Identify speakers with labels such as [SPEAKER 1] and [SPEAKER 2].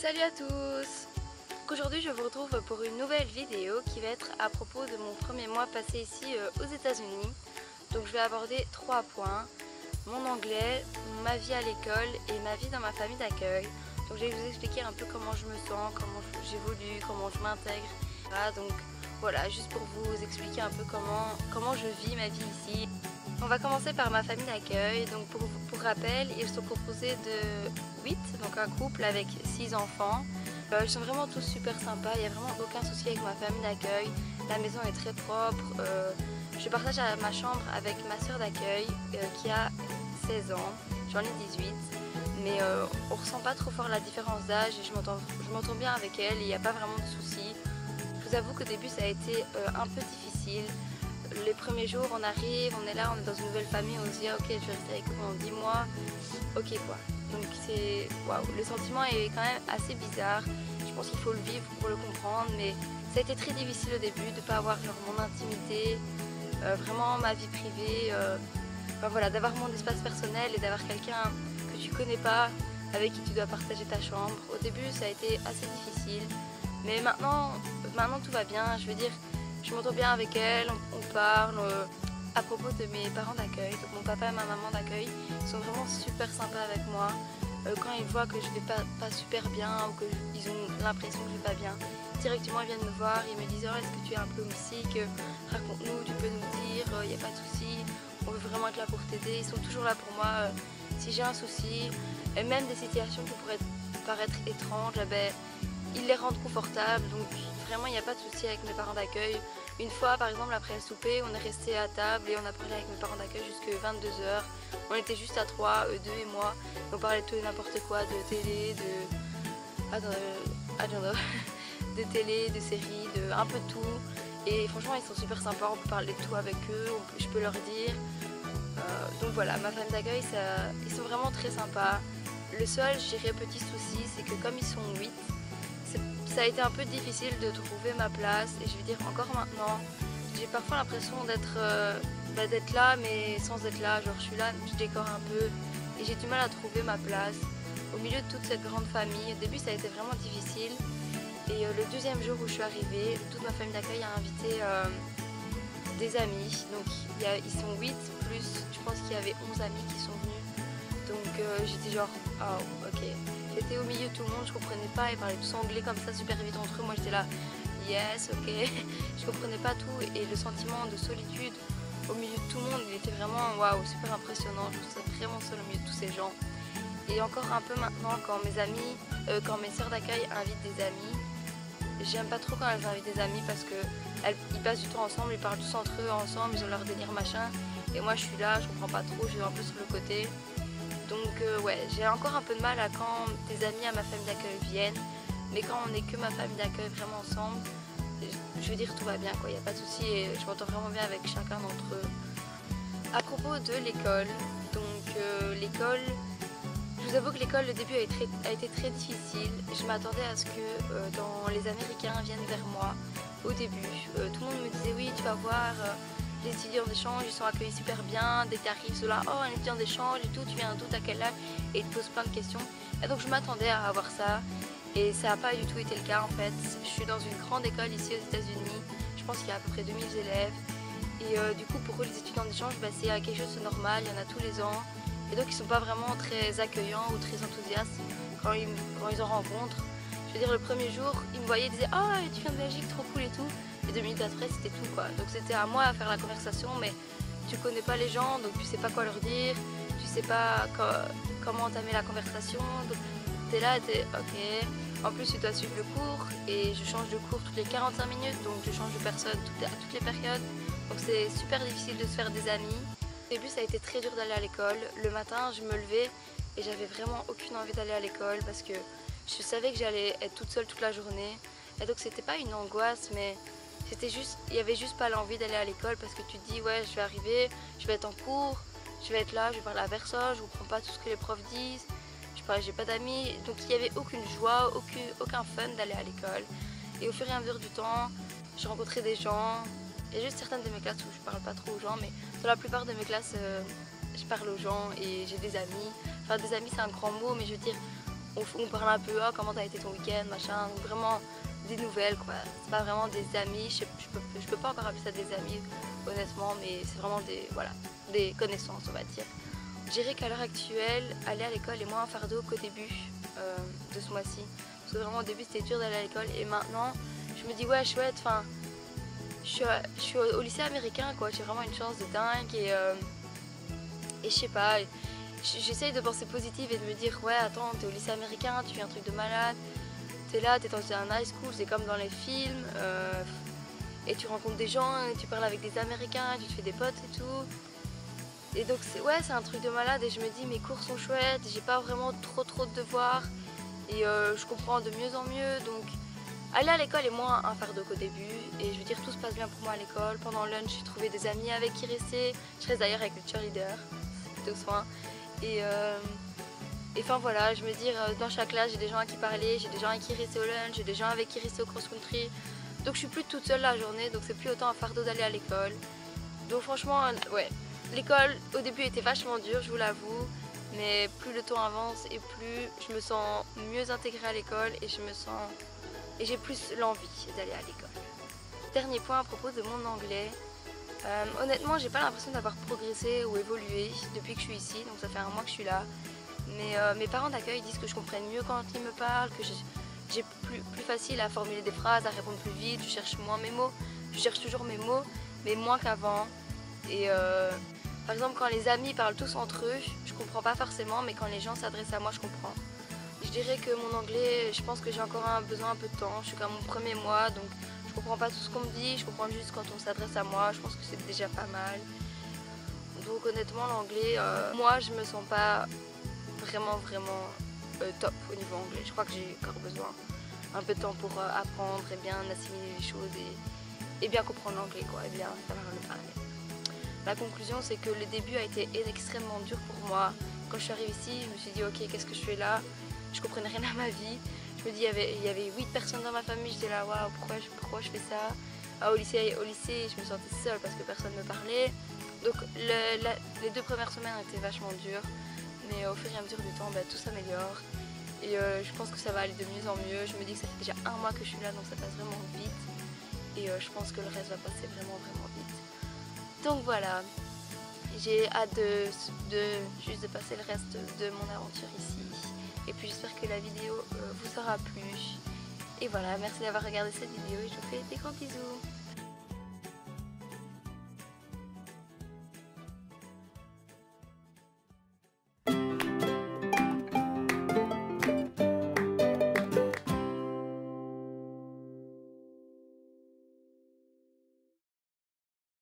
[SPEAKER 1] Salut à tous! Aujourd'hui je vous retrouve pour une nouvelle vidéo qui va être à propos de mon premier mois passé ici aux États-Unis. Donc je vais aborder 3 points: mon anglais, ma vie à l'école et ma vie dans ma famille d'accueil. Donc je vais vous expliquer un peu comment je me sens, comment j'évolue, comment je m'intègre. Voilà, donc voilà, juste pour vous expliquer un peu comment je vis ma vie ici. On va commencer par ma famille d'accueil. Donc pour rappel, ils sont composés de 8, donc un couple avec 6 enfants. Ils sont vraiment tous super sympas, il n'y a vraiment aucun souci avec ma famille d'accueil. La maison est très propre. Je partage ma chambre avec ma soeur d'accueil qui a 16 ans, j'en ai 18. Mais on ressent pas trop fort la différence d'âge et je m'entends bien avec elle, il n'y a pas vraiment de soucis. Je vous avoue qu'au début ça a été un peu difficile. Les premiers jours on arrive, on est là, on est dans une nouvelle famille, on se dit ok je vais rester avec eux pendant 10 mois, ok quoi. Donc c'est waouh, le sentiment est quand même assez bizarre, je pense qu'il faut le vivre pour le comprendre, mais ça a été très difficile au début de ne pas avoir genre mon intimité, vraiment ma vie privée, enfin, voilà, d'avoir mon espace personnel et d'avoir quelqu'un que tu connais pas, avec qui tu dois partager ta chambre. Au début ça a été assez difficile, mais maintenant tout va bien, je veux dire. Je m'entends bien avec elle, on parle à propos de mes parents d'accueil, donc mon papa et ma maman d'accueil, ils sont vraiment super sympas avec moi. Quand ils voient que je vais pas super bien ou qu'ils ont l'impression que je vais pas bien, directement ils viennent me voir, ils me disent oh, est-ce que tu es un peu homesick, raconte-nous, tu peux nous dire, il n'y a pas de souci, on veut vraiment être là pour t'aider. Ils sont toujours là pour moi si j'ai un souci, et même des situations qui pourraient paraître étranges, ben, ils les rendent confortables, donc vraiment il n'y a pas de souci avec mes parents d'accueil. Une fois par exemple après le souper, on est resté à table et on a parlé avec mes parents d'accueil jusqu'à 22 h. On était juste à 3, eux deux et moi. On parlait de tout et n'importe quoi, de télé, de télé, de séries, de un peu de tout. Et franchement ils sont super sympas, on peut parler de tout avec eux, je peux leur dire. Donc voilà, ma famille d'accueil, ils sont vraiment très sympas. Le seul, je dirais, petit souci, c'est que comme ils sont 8, ça a été un peu difficile de trouver ma place, et je veux dire encore maintenant, j'ai parfois l'impression d'être là mais sans être là, genre je suis là, je décore un peu et j'ai du mal à trouver ma place au milieu de toute cette grande famille. Au début ça a été vraiment difficile et le deuxième jour où je suis arrivée, toute ma famille d'accueil a invité des amis, donc ils sont 8 plus je pense qu'il y avait 11 amis qui sont venus, donc j'étais genre oh ok. J'étais au milieu de tout le monde, je comprenais pas, ils parlaient tous anglais comme ça super vite entre eux, moi j'étais là, yes, ok, je comprenais pas tout et le sentiment de solitude au milieu de tout le monde, il était vraiment waouh, super impressionnant, je me sentais vraiment seule au milieu de tous ces gens. Et encore un peu maintenant quand mes sœurs d'accueil invitent des amis, j'aime pas trop quand elles invitent des amis parce qu'ils passent du temps ensemble, ils parlent tous entre eux ensemble, ils ont leur délire machin, et moi je suis là, je comprends pas trop, je suis un peu sur le côté. Donc ouais, j'ai encore un peu de mal à quand des amis à ma famille d'accueil viennent, mais quand on n'est que ma famille d'accueil vraiment ensemble, je veux dire tout va bien quoi, il n'y a pas de souci et je m'entends vraiment bien avec chacun d'entre eux. À propos de l'école, donc l'école, je vous avoue que l'école, le début a été très difficile. Je m'attendais à ce que les Américains viennent vers moi au début. Tout le monde me disait oui, tu vas voir. Les étudiants d'échange, ils sont accueillis super bien. Dès que tu arrives, ceux là, oh un étudiant d'échange et tout, tu viens d'où, t'as quel âge, et ils te posent plein de questions. Et donc je m'attendais à avoir ça et ça n'a pas du tout été le cas en fait. Je suis dans une grande école ici aux États-Unis, je pense qu'il y a à peu près 2000 élèves. Et du coup pour eux les étudiants d'échange, bah, c'est quelque chose de normal, il y en a tous les ans. Et donc ils sont pas vraiment très accueillants ou très enthousiastes quand ils en rencontrent. Je veux dire le premier jour, ils me voyaient, ils disaient ah tu viens de Belgique, trop cool et tout. Et 2 minutes après c'était tout quoi, donc c'était à moi à faire la conversation, mais tu connais pas les gens donc tu sais pas quoi leur dire, tu sais pas comment entamer la conversation, donc t'es là et t'es ok. En plus tu dois suivre le cours et je change de cours toutes les 45 minutes, donc je change de personne à toutes les périodes, donc c'est super difficile de se faire des amis. Au début ça a été très dur d'aller à l'école, le matin je me levais et j'avais vraiment aucune envie d'aller à l'école parce que je savais que j'allais être toute seule toute la journée, et donc c'était pas une angoisse mais c'était juste, il y avait juste pas l'envie d'aller à l'école parce que tu te dis ouais je vais arriver, je vais être en cours, je vais être là, je vais parler à personne, je comprends pas tout ce que les profs disent, j'ai pas d'amis, donc il n'y avait aucune joie, aucun fun d'aller à l'école. Et au fur et à mesure du temps, j'ai rencontré des gens, il y a juste certaines de mes classes où je parle pas trop aux gens, mais dans la plupart de mes classes je parle aux gens et j'ai des amis. Enfin des amis c'est un grand mot, mais je veux dire on parle un peu, oh, comment t'as été ton week-end, machin, donc vraiment des nouvelles quoi. C'est pas vraiment des amis, je peux pas encore appeler ça des amis honnêtement, mais c'est vraiment voilà, des connaissances on va dire. Je dirais qu'à l'heure actuelle, aller à l'école est moins un fardeau qu'au début de ce mois-ci. Parce que vraiment au début c'était dur d'aller à l'école et maintenant je me dis ouais chouette, enfin je suis au lycée américain quoi, j'ai vraiment une chance de dingue et je sais pas, j'essaye de penser positive et de me dire ouais attends t'es au lycée américain, tu fais un truc de malade, t'es là, t'es dans un high school, c'est comme dans les films et tu rencontres des gens, et tu parles avec des américains, tu te fais des potes et tout. Et donc c'est un truc de malade et je me dis mes cours sont chouettes, j'ai pas vraiment trop de devoirs et je comprends de mieux en mieux, donc aller à l'école est moins un fardeau qu'au début et je veux dire tout se passe bien pour moi à l'école. Pendant le lunch j'ai trouvé des amis avec qui rester, je reste d'ailleurs avec le cheerleader, c'est plutôt soin. Et enfin voilà, je me dis dans chaque classe j'ai des gens à qui parler, j'ai des gens avec qui rester au lunch, j'ai des gens avec qui rester au cross-country. Donc je suis plus toute seule la journée, donc c'est plus autant un fardeau d'aller à l'école. Donc franchement, ouais, l'école au début était vachement dure, je vous l'avoue. Mais plus le temps avance et plus je me sens mieux intégrée à l'école et j'ai plus l'envie d'aller à l'école. Dernier point à propos de mon anglais. Honnêtement, j'ai pas l'impression d'avoir progressé ou évolué depuis que je suis ici, donc ça fait un mois que je suis là. Mais mes parents d'accueil disent que je comprenne mieux quand ils me parlent, que j'ai plus facile à formuler des phrases, à répondre plus vite, je cherche moins mes mots. Je cherche toujours mes mots, mais moins qu'avant. Et par exemple, quand les amis parlent tous entre eux, je comprends pas forcément, mais quand les gens s'adressent à moi, je comprends. Je dirais que mon anglais, je pense que j'ai encore besoin un peu de temps. Je suis qu'à mon premier mois, donc je comprends pas tout ce qu'on me dit, je comprends juste quand on s'adresse à moi. Je pense que c'est déjà pas mal. Donc honnêtement, l'anglais, moi, je me sens pas vraiment top au niveau anglais. Je crois que j'ai encore besoin un peu de temps pour apprendre et bien assimiler les choses et bien comprendre l'anglais, quoi, et bien savoir le parler. La conclusion, c'est que le début a été extrêmement dur pour moi. Quand je suis arrivée ici, je me suis dit ok, qu'est-ce que je fais là? Je comprenais rien à ma vie. Je me dis il y avait 8 personnes dans ma famille, j'étais là waouh, pourquoi je fais ça? Au lycée, je me sentais seule parce que personne ne me parlait. Donc les 2 premières semaines étaient vachement dures, mais au fur et à mesure du temps, tout s'améliore. Et je pense que ça va aller de mieux en mieux. Je me dis que ça fait déjà un mois que je suis là, donc ça passe vraiment vite. Et je pense que le reste va passer vraiment vite. Donc voilà, j'ai hâte juste de passer le reste de mon aventure ici. Et puis j'espère que la vidéo vous aura plu. Et voilà, merci d'avoir regardé cette vidéo et je vous fais des gros bisous.